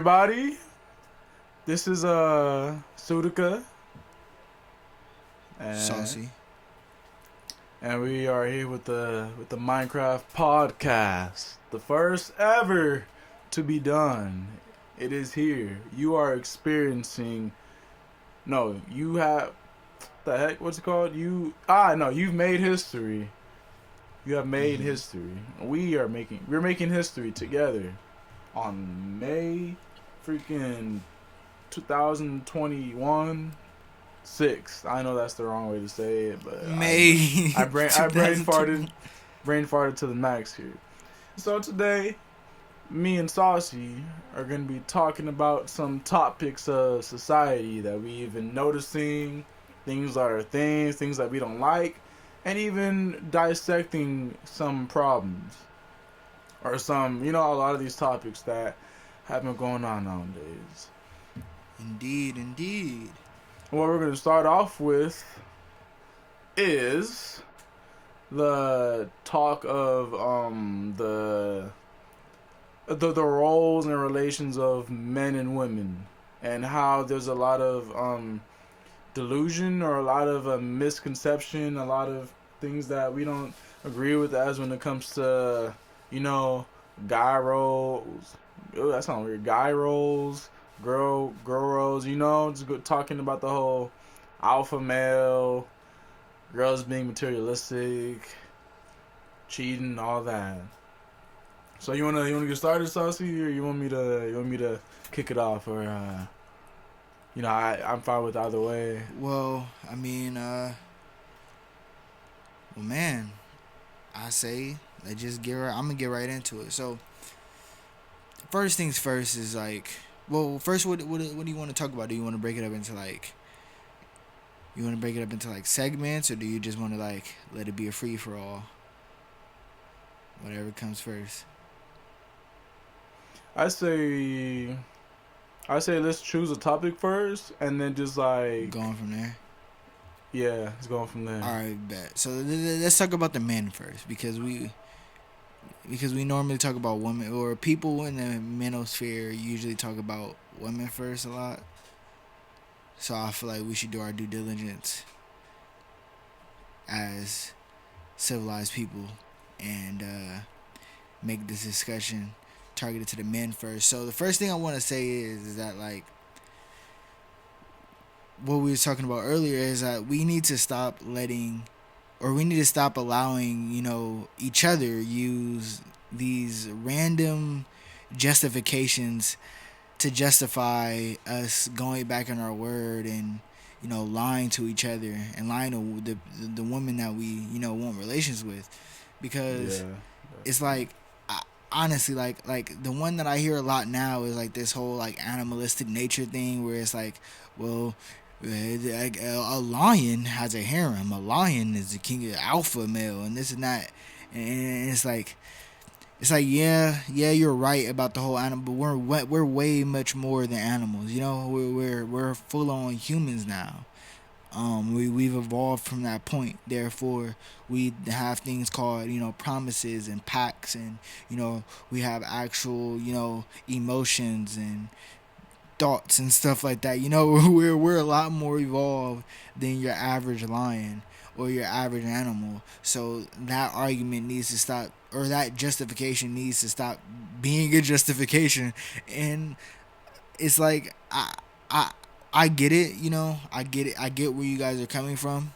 everybody. This is Sudica, and Sausii. we are here with the Minecraft podcast, the first ever to be done. It is here. You are experiencing. No, you have the heck. What's it called? No. You've made history. You have made history. We're making history together on May freaking 2021 6th. I know that's the wrong way to say it, but May. I brain farted to the max here. So today, me and Saucy are gonna be talking about some topics of society that we've been noticing, things that we don't like, and even dissecting some problems or a lot of these topics that have been going on nowadays. Indeed. What we're going to start off with is the talk of the roles and relations of men and women, and how there's a lot of delusion or a lot of misconception, a lot of things that we don't agree with as when it comes to guy roles. Ooh, that sounds weird. Guy roles, girl roles. Talking about the whole alpha male, girls being materialistic, cheating, all that. So you wanna get started, Saucy, or you want me to kick it off, or I'm fine with either way. Well, man, I say let's just I'm gonna get right into it. So, first things first is first, what do you want to talk about? Do you want to break it up into segments, or do you just want to let it be a free for all? Whatever comes first. I say let's choose a topic first, and then just Going from there. Yeah, it's going from there. All right, bet. So let's talk about the men first, because we normally talk about women, or people in the manosphere usually talk about women first a lot. So I feel like we should do our due diligence as civilized people and make this discussion targeted to the men first. So the first thing I want to say is that what we were talking about earlier is that we need to stop allowing each other use these random justifications to justify us going back on our word and lying to each other and lying to the women that we want relations with, because it's honestly the one that I hear a lot now is this whole animalistic nature thing, where it's well, a lion has a harem. A lion is the king of alpha male, and this and that. And it's yeah, you're right about the whole animal, but we're way much more than animals. We're full on humans now. We've evolved from that point. Therefore, we have things called promises and pacts, and we have actual emotions and thoughts and stuff like that. We're a lot more evolved than your average lion or your average animal. So that argument needs to stop, or that justification needs to stop being a justification. And it's I get it, I get where you guys are coming from.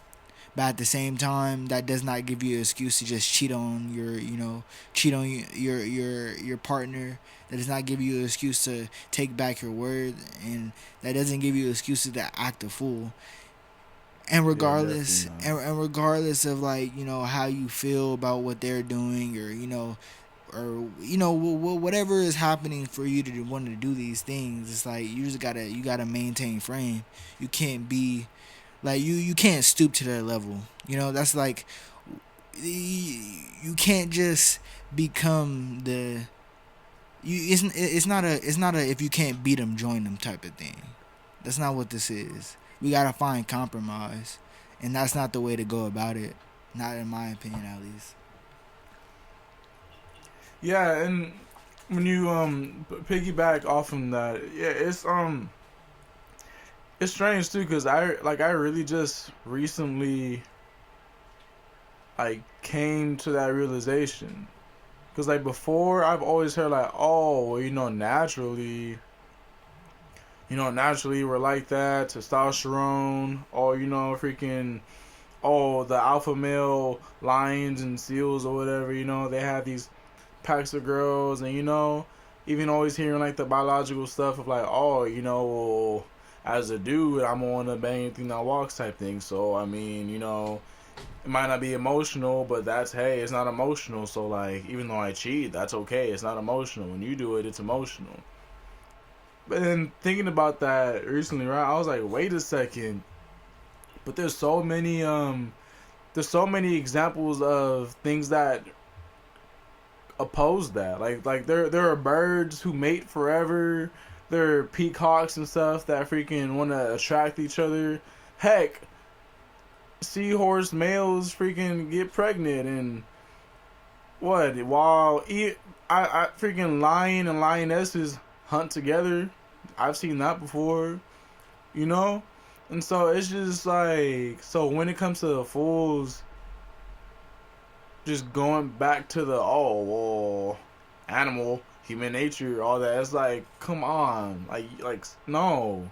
But at the same time, that does not give you an excuse to just cheat on your partner. That does not give you an excuse to take back your word, and that doesn't give you an excuse to act a fool. And regardless, regardless of how you feel about what they're doing, or whatever is happening for you to want to do these things, it's you just gotta maintain frame. You can't be you can't stoop to their level. That's you can't just become the it's not a if you can't beat them, join them type of thing. That's not what this is. We gotta find compromise, and that's not the way to go about it. Not in my opinion, at least. Yeah, and when you piggyback off from that, yeah, it's strange too, cause I really just recently like came to that realization. Cause like before, I've always heard like, oh, well, naturally we're like that, testosterone, or freaking, oh, the alpha male lions and seals or whatever, they have these packs of girls, and even always hearing like the biological stuff of like, oh, well, as a dude, I'm on a bang anything that walks type thing. So I mean, it might not be emotional, but that's, hey, it's not emotional. So like, even though I cheat, that's okay. It's not emotional. When you do it, it's emotional. But then thinking about that recently, right? I was like, wait a second. But there's so many examples of things that oppose that. Like there are birds who mate forever. There are peacocks and stuff that freaking want to attract each other. Heck, seahorse males freaking get pregnant and what? While I freaking lion and lionesses hunt together. I've seen that before, you know? And so it's just like, so when it comes to the fools, just going back to the, oh, well, animal, human nature, all that, it's like, come on. Like, no.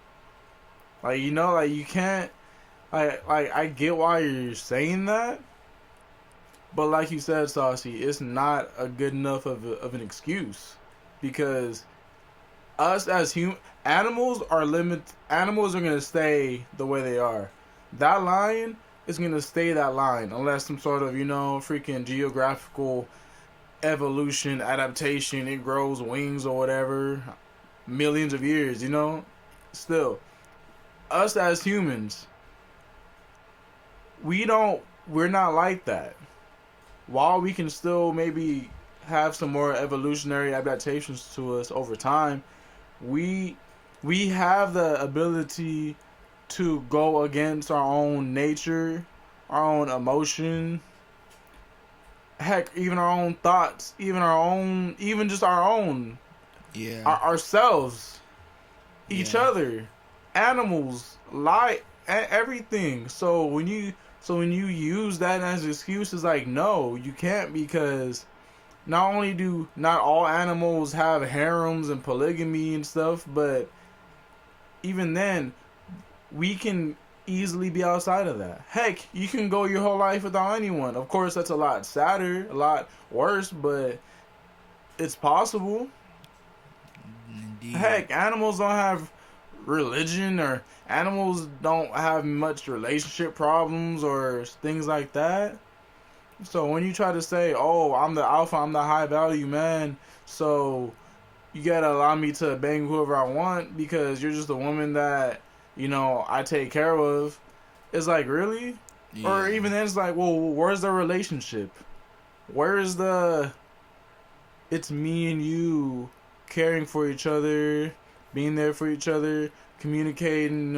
Like, like you can't, like I get why you're saying that, but like you said, Saucy, it's not a good enough of an excuse, because us as animals are animals are gonna stay the way they are. That lion is gonna stay that lion unless some sort of freaking geographical evolution adaptation, it grows wings or whatever, millions of years. Still, us as humans, we're not like that. While we can still maybe have some more evolutionary adaptations to us over time, we have the ability to go against our own nature, our own emotion, heck, even our own thoughts, even just our own, Yeah. ourselves, each Yeah. other, animals, everything. So when you use that as an excuse, it's like, no, you can't, because not only do not all animals have harems and polygamy and stuff, but even then, we can easily be outside of that. Heck, you can go your whole life without anyone. Of course, that's a lot sadder, a lot worse, but it's possible. Indeed. Heck, animals don't have religion, or animals don't have much relationship problems or things like that. So when you try to say, oh, I'm the alpha, I'm the high value man, so you gotta allow me to bang whoever I want because you're just a woman that, I take care of, it's like, really? Yeah. Or even then, it's like, well, where's the relationship? Where's the, it's me and you caring for each other, being there for each other, communicating,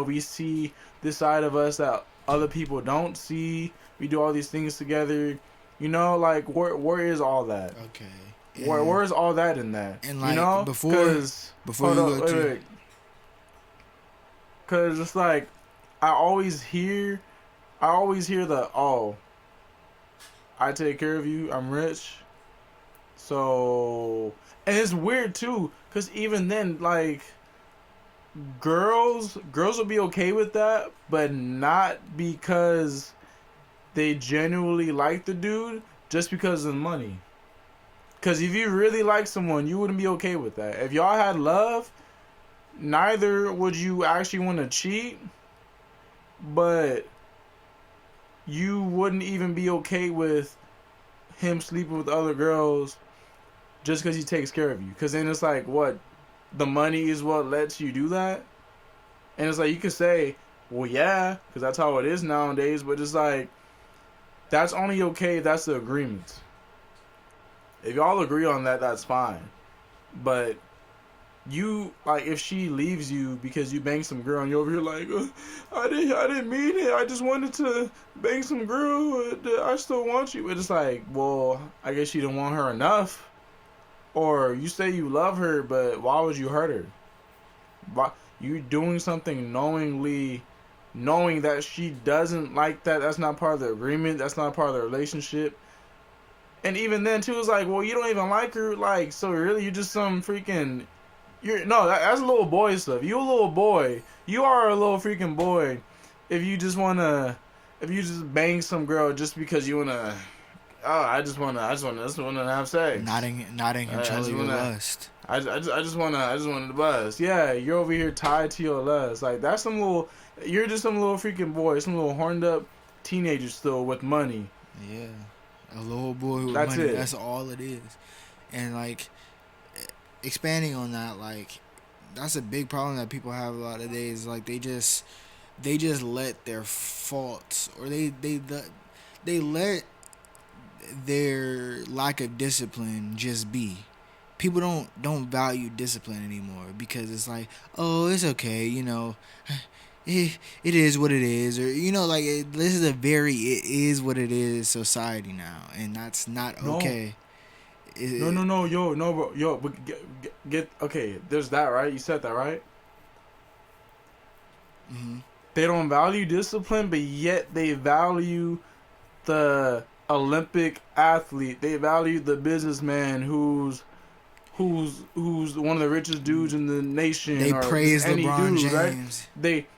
we see this side of us that other people don't see. We do all these things together. Like, where is all that? Okay. Where's all that in that? And like before you go to, because it's like I always hear the, oh, I take care of you, I'm rich, so, and it's weird too, because even then, like, girls will be okay with that, but not because they genuinely like the dude, just because of the money. Because if you really like someone, you wouldn't be okay with that. If y'all had love, neither would you actually want to cheat, but you wouldn't even be okay with him sleeping with other girls just because he takes care of you. Because then it's like, what? The money is what lets you do that? And it's like, you could say, well, yeah, because that's how it is nowadays, but it's like, that's only okay if that's the agreement. If y'all agree on that, that's fine. But you, like, if she leaves you because you banged some girl and you're over here like, I didn't mean it, I just wanted to bang some girl, I still want you. It's like, well, I guess you didn't want her enough. Or you say you love her, but why would you hurt her? Why you doing something knowingly, knowing that she doesn't like that? That's not part of the agreement. That's not part of the relationship. And even then, too, it's like, well, you don't even like her. Like, so really, you just some freaking. You're no, that's little boy stuff. You a little boy. You are a little freaking boy. If you just wanna, if you just bang some girl just because you wanna. Oh, I just wanna have sex. Not in I control just of your wanna. lust. I just wanted to buzz. Yeah, you're over here tied to your lust. Like that's some little. You're just some little freaking boy, some little horned up teenager still with money. Yeah, a little boy with That's money. it. That's all it is. And like expanding on that, like that's a big problem that people have a lot of days. Like they just let their faults or they let their lack of discipline just be. People don't value discipline anymore because it's like, oh, it's okay, you know, it is what it is, or you know, like this is a very it is what it is society now, and that's not No, okay. no, yo, no, bro, yo, but okay. There's that, right? You said that, right? Mm-hmm. They don't value discipline, but yet they value the Olympic athlete. They value the businessman who's one of the richest dudes in the nation, They or just praise any LeBron dude, right? James.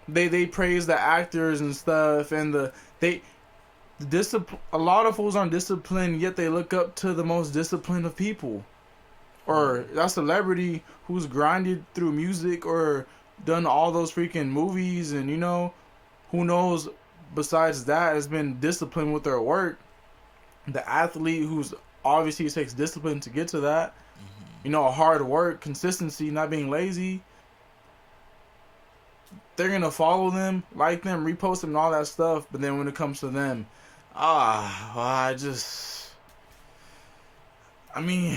They praise the actors and stuff, and they the discipline. A lot of fools aren't disciplined, yet they look up to the most disciplined of people, or that celebrity who's grinded through music or done all those freaking movies, and you know, who knows. Besides that, has been disciplined with their work. The athlete who's obviously it takes discipline to get to that. You know, hard work, consistency, not being lazy. They're gonna follow them, like them, repost them, and all that stuff. But then when it comes to them, well, I just can't. Oh, It's I mean,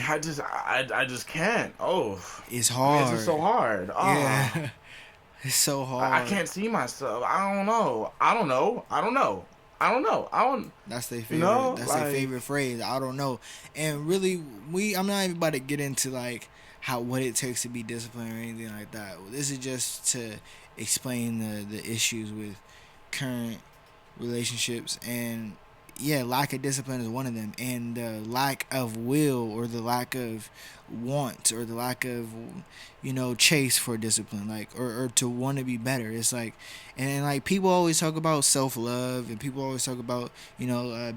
it's just hard. so hard. Yeah, it's so I hard. can't see myself. I don't know. I don't know. I don't know. I don't know. I don't. That's their You favorite. know, That's their like favorite phrase. I don't know. And really, I'm not even about to get into like how what it takes to be disciplined or anything like that. This is just to explain the issues with current relationships, and yeah, lack of discipline is one of them, and the lack of will or the lack of want or the lack of chase for discipline, like or to want to be better. It's like, and like people always talk about self-love and people always talk about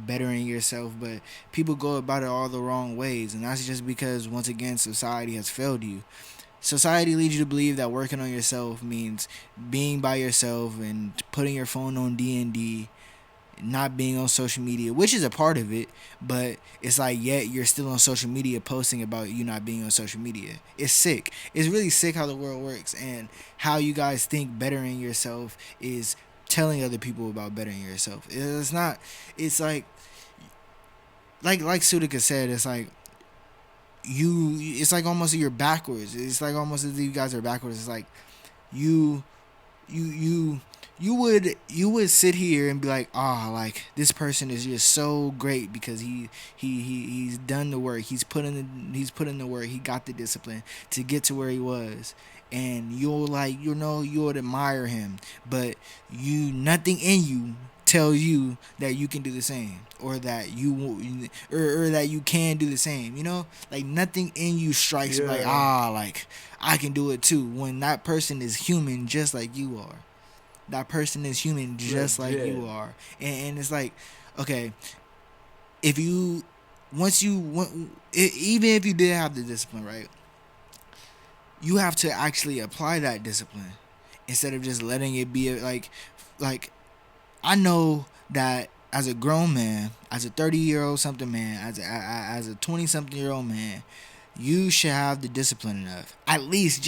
bettering yourself, but people go about it all the wrong ways, and that's just because once again society has failed you. Society leads you to believe that working on yourself means being by yourself and putting your phone on D&D, not being on social media, which is a part of it, but it's like yet you're still on social media posting about you not being on social media. It's sick. It's really sick how the world works and how you guys think bettering yourself is telling other people about bettering yourself. It's not. It's like Sudica said, it's like it's like almost you're backwards. It's like almost as if you guys are backwards. It's like you you you you would sit here and be like, like this person is just so great because he's done the work. He's put in the work. He got the discipline to get to where he was. And you'll you would admire him, but nothing in you tells you that you can do the same or that or that you can do the same, like nothing in you strikes like yeah, like I can do it too, when that person is human just like you are. That person is human just like legit. you are. And it's like, okay, if you once you want, even if you did have the discipline, right, you have to actually apply that discipline instead of just letting it be like I know that as a grown man, as a 30-year-old something man, as a 20-something-year-old man, you should have the discipline enough, at least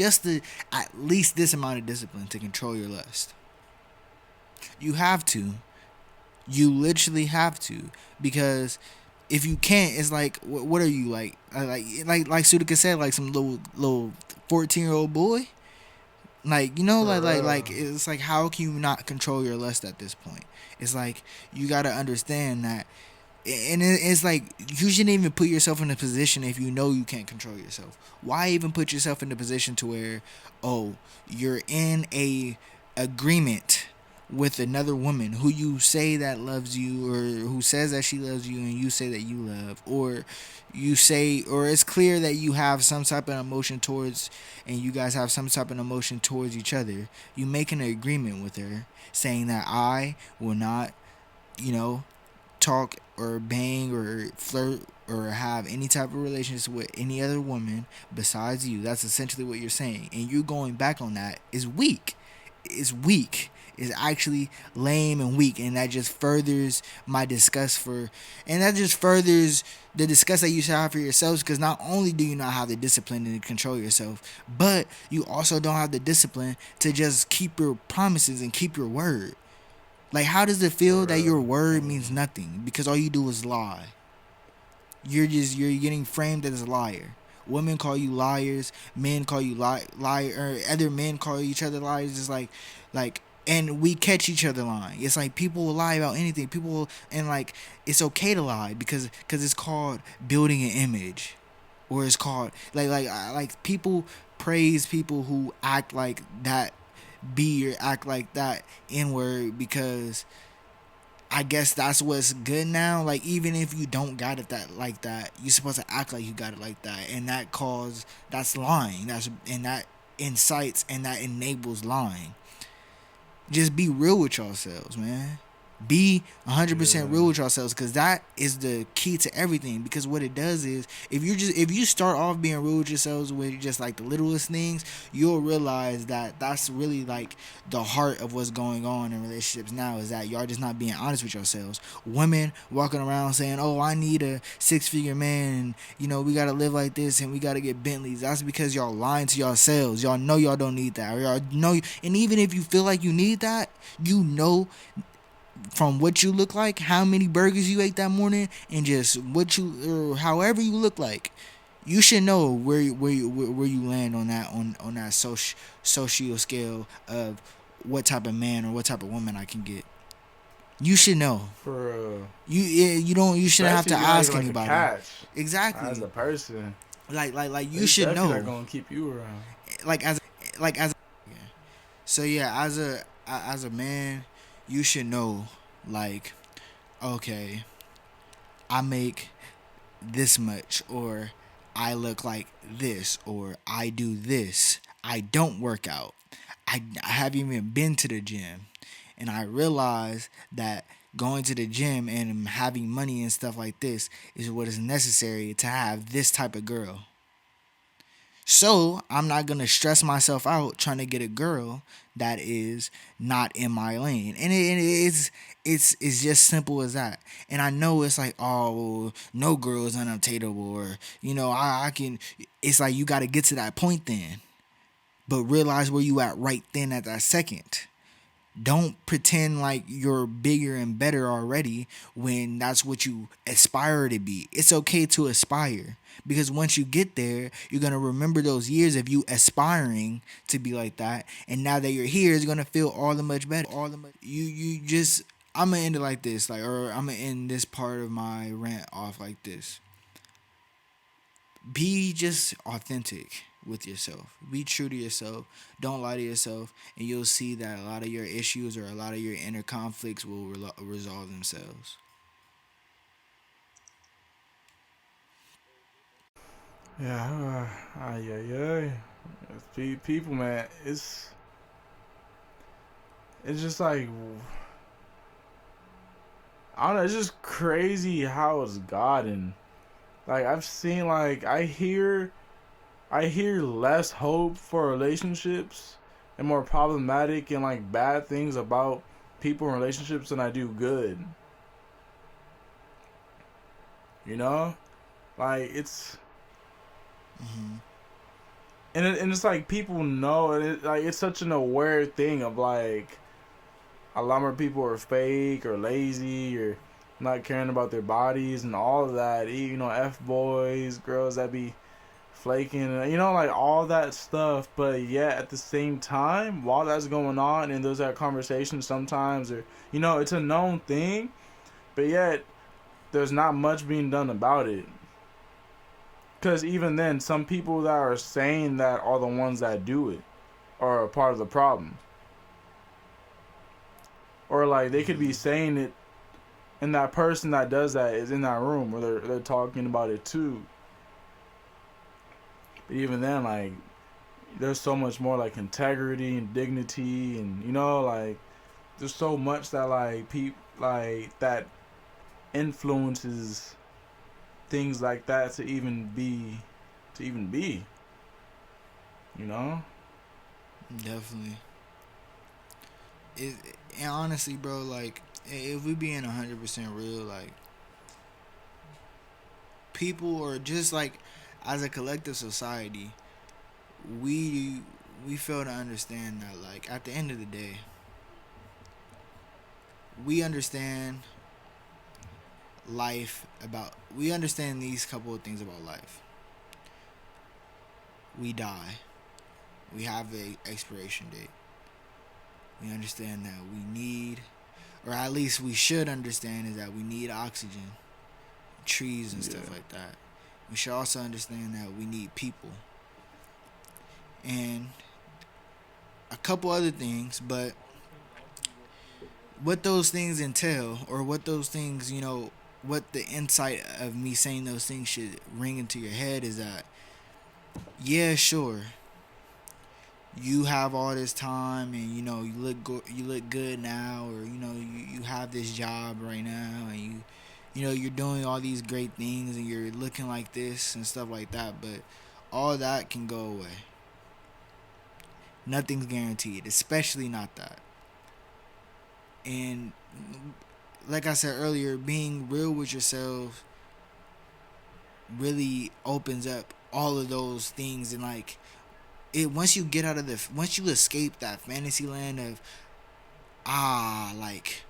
this amount of discipline to control your lust. You have to. You literally have to, because if you can't, it's like what are you like Sudica said, like some little 14-year-old boy. Like For like it's like, how can you not control your lust at this point? It's like you gotta understand that And it's like you shouldn't even put yourself in a position if you know you can't control yourself. Why even put yourself in a position to where, oh, you're in a agreement with another woman who you say that loves you, or who says that she loves you and you say that you love, or you say, or it's clear that you have some type of emotion towards, and you guys have some type of emotion towards each other. You make an agreement with her saying that I will not, you know, talk or bang or flirt or have any type of relationship with any other woman besides you. That's essentially what you're saying. And you going back on that is weak. It's weak. It's actually lame and weak. And that just furthers my disgust for, and that just furthers the disgust that you should have for yourselves, because not only do you not have the discipline to control yourself, but you also don't have the discipline to just keep your promises and keep your word. Like, how does it feel For that your word real. means nothing because all you do is lie? You're getting framed as a liar. Women call you liars. Men call you liar. Or other men call each other liars. It's like, and we catch each other lying. It's like people will lie about anything. And like it's okay to lie because it's called building an image, or it's called like people praise people who act like that, be or act like that inward, because I guess that's what's good now. Like, even if you don't got it that like that, you're supposed to act like you got it like that, and that's lying. That incites and that enables lying. Just be real with yourselves, man. Be 100% Yeah. real with yourselves, because that is the key to everything. Because what it does is, if you start off being real with yourselves with just like the littlest things, you'll realize that that's really like the heart of what's going on in relationships now, is that y'all just not being honest with yourselves. Women walking around saying, "Oh, I need a 6-figure man, and we gotta live like this, and we gotta get Bentleys." That's because y'all lying to yourselves. Y'all know y'all don't need that, or y'all know. And even if you feel like you need that, you know from what you look like, how many burgers you ate that morning, and just what you, or however you look like, you should know where you land on that social scale of what type of man or what type of woman I can get. You should know. For You shouldn't have especially to if you're not even ask like a anybody. catch as Exactly. a person. Like you They should definitely not know. gonna keep you around. Like as so yeah, as a man, you should know, like, okay, I make this much, or I look like this, or I do this. I don't work out. I haven't even been to the gym. And I realize that going to the gym and having money and stuff like this is what is necessary to have this type of girl. So I'm not gonna stress myself out trying to get a girl that is not in my lane, and it's just simple as that. And I know it's like, oh, well, no girl is unobtainable, or I can. It's like you got to get to that point then, but realize where you at right then at that second. Don't pretend like you're bigger and better already when that's what you aspire to be. It's okay to aspire, because once you get there, you're going to remember those years of you aspiring to be like that. And now that you're here, it's going to feel all the much better. You just, I'm going to end it like this, like, or I'm going to end this part of my rant off like this. Be just authentic with yourself. Be true to yourself. Don't lie to yourself, and you'll see that a lot of your issues or a lot of your inner conflicts will resolve themselves. Yeah, yeah, yeah. People, man, it's just like I don't know. It's just crazy how it's gotten. Like I've seen, like I hear less hope for relationships and more problematic and like bad things about people in relationships than I do good. You know, like Mm-hmm. and it's like people know, and like it's such an aware thing of like a lot more people are fake or lazy or not caring about their bodies and all of that. F boys, girls that be flaking, like all that stuff. But yet at the same time, while that's going on and those are conversations sometimes, or it's a known thing, but yet there's not much being done about it. Because even then, some people that are saying that are the ones that do it, are a part of the problem. Or like they could be saying it, and that person that does that is in that room, or they're talking about it too. But even then, like there's so much more like integrity and dignity, and like there's so much that like like that influences things like that to even be. You know? Definitely. It, and honestly, bro, like if we being 100% real, like people or just like as a collective society, we we fail to understand that like at the end of the day, we understand we understand these couple of things about life. We die. We have a expiration date. We understand that we need, or at least we should understand, is that we need oxygen, trees and Yeah. stuff like that. We should also understand that we need people and a couple other things, but what those things entail, or what those things, what the insight of me saying those things should ring into your head is that, yeah, sure, you have all this time and you look good now, or you have this job right now, and you're doing all these great things and you're looking like this and stuff like that, but all that can go away. Nothing's guaranteed, especially not that. And like I said earlier, being real with yourself really opens up all of those things. And like it, once you escape that fantasy land of like,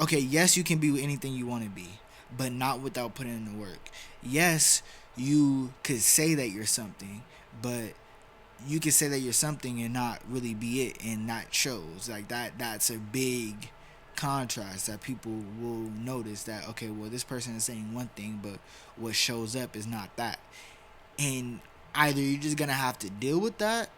okay, yes, you can be anything you want to be, but not without putting in the work. Yes, you could say that you're something, but you could say that you're something and not really be it, and that shows like that's a big contrast that people will notice that, okay, well, this person is saying one thing, but what shows up is not that. And either you're just gonna have to deal with that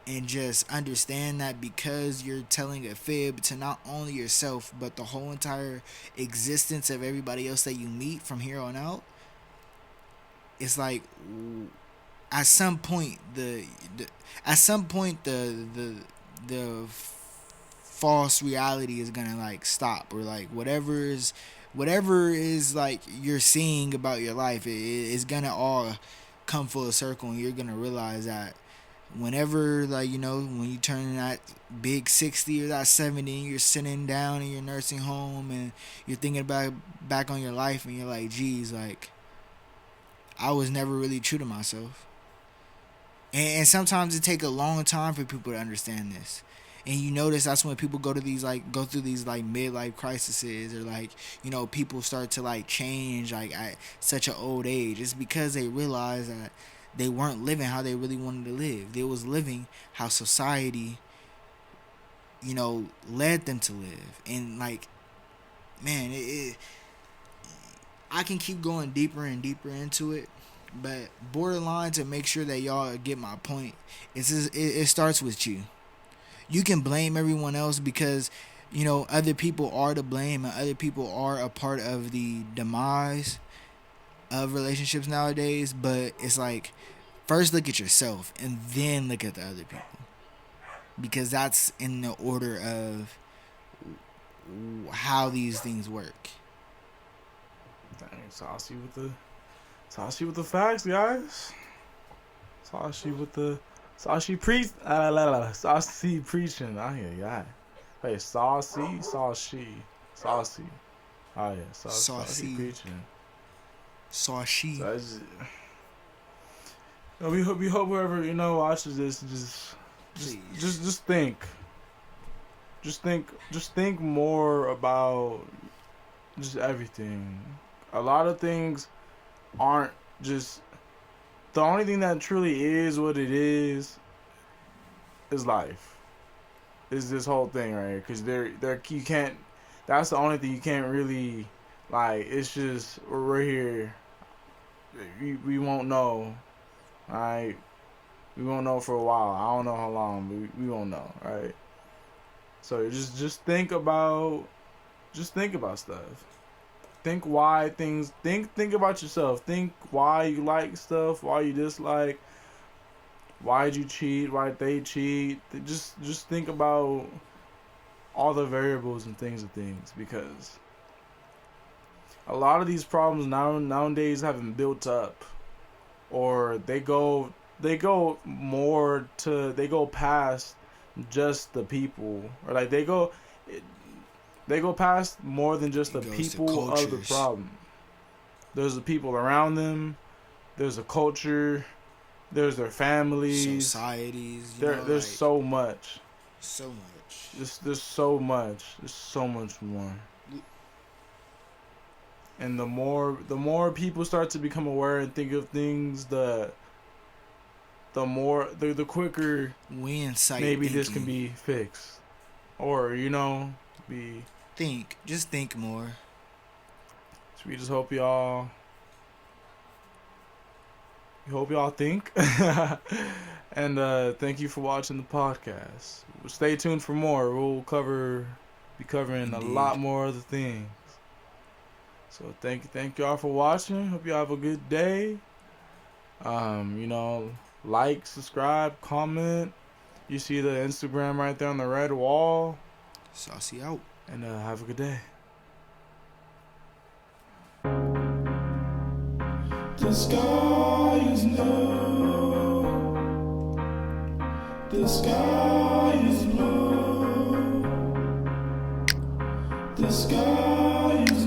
and just understand that because you're telling a fib to not only yourself but the whole entire existence of everybody else that you meet from here on out. It's like at some point the false reality is gonna like stop, or like whatever is like you're seeing about your life, it's gonna all come full circle, and you're gonna realize that whenever, like, when you turn that big 60 or that 70, and you're sitting down in your nursing home and you're thinking about back on your life, and you're like, geez, like I was never really true to myself. And sometimes it take a long time for people to understand this. And you notice that's when people go through these like midlife crises, or like, people start to like change like at such an old age. It's because they realize that they weren't living how they really wanted to live. They was living how society, led them to live. And like, man, I can keep going deeper and deeper into it, but borderline, to make sure that y'all get my point, it starts with you. You can blame everyone else because other people are to blame, and other people are a part of the demise of relationships nowadays. But it's like, first look at yourself and then look at the other people, because that's in the order of how these things work. Dang, saucy with the facts, guys. Saucy with the saucy preach. Saucy preaching. I hear ya. Hey, saucy. Oh yeah, saucy Saucy, preaching. saucy. So we hope whoever watches this just think, just think more about just everything. A lot of things aren't just the only thing that truly is what it is life. Is this whole thing right here? Because you can't. That's the only thing you can't really Like, it's just, we're here. We won't know. Alright? We won't know for a while. I don't know how long, but we won't know, right? So just think about stuff. Think why things think about yourself. Think why you like stuff, why you dislike, why did you cheat, why did they cheat. Just think about all the variables and things because a lot of these problems nowadays haven't built up, or they go past just the people, or like they go past more than just the It goes to people of the cultures, problem. There's the people around them. There's a culture. There's their families. societies, There's like so much. so much. There's so much. There's so much more. And the more people start to become aware and think of things, the quicker We incite maybe thinking. this can be fixed, or be. Just think more. So we just hope y'all. We hope y'all think. And thank you for watching the podcast. Stay tuned for more. We'll be covering Indeed. a lot more other things. So thank y'all for watching. Hope y'all have a good day. Like, subscribe, comment. You see the Instagram right there on the red wall. Sausii out. And have a good day. The sky is blue. The sky is blue. The sky is